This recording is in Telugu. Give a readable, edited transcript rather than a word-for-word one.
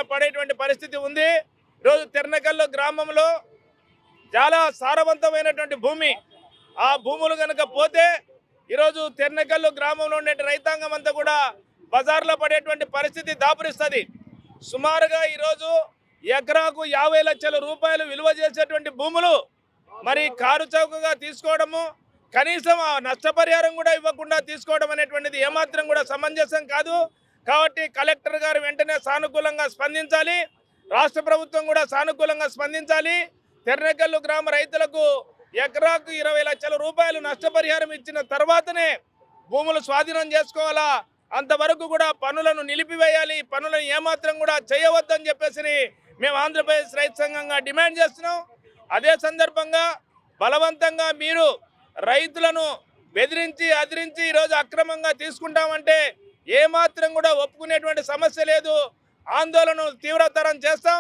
బజార్లో పడేటువంటి పరిస్థితి ఉంది. ఈరోజు తెర్నకల్లు గ్రామంలో చాలా సారవంతమైనటువంటి భూమి. ఆ భూములు కనుక పోతే ఈరోజు తెర్నకల్లు గ్రామంలో ఉండే రైతాంగం అంతా కూడా బజార్లో పడేటువంటి పరిస్థితి దాపురిస్తుంది. సుమారుగా ఈరోజు ఎకరాకు 50 లక్షల రూపాయలు విలువ చేసేటువంటి భూములు మరి కారు చౌకగా తీసుకోవడము, కనీసం ఆ నష్టపరిహారం కూడా ఇవ్వకుండా తీసుకోవడం అనేటువంటిది ఏమాత్రం కూడా సమంజసం కాదు. కాబట్టి కలెక్టర్ గారు వెంటనే సానుకూలంగా స్పందించాలి, రాష్ట్ర ప్రభుత్వం కూడా సానుకూలంగా స్పందించాలి. తెర్నకల్లు గ్రామ రైతులకు ఎకరాకు 20 లక్షల రూపాయలు నష్టపరిహారం ఇచ్చిన తర్వాతనే భూములు స్వాధీనం చేసుకోవాలా, అంతవరకు కూడా పనులను నిలిపివేయాలి, పనులను ఏమాత్రం కూడా చేయవద్దని చెప్పేసి మేము ఆంధ్రప్రదేశ్ రైతు సంఘంగా డిమాండ్ చేస్తున్నాం. అదే సందర్భంగా బలవంతంగా మీరు రైతులను బెదిరించి అదిరించి ఈరోజు అక్రమంగా తీసుకుంటామంటే ఏమాత్రం కూడా ఒప్పుకునేటువంటి సమస్య లేదు. ఆందోళన తీవ్రతరం చేస్తాం.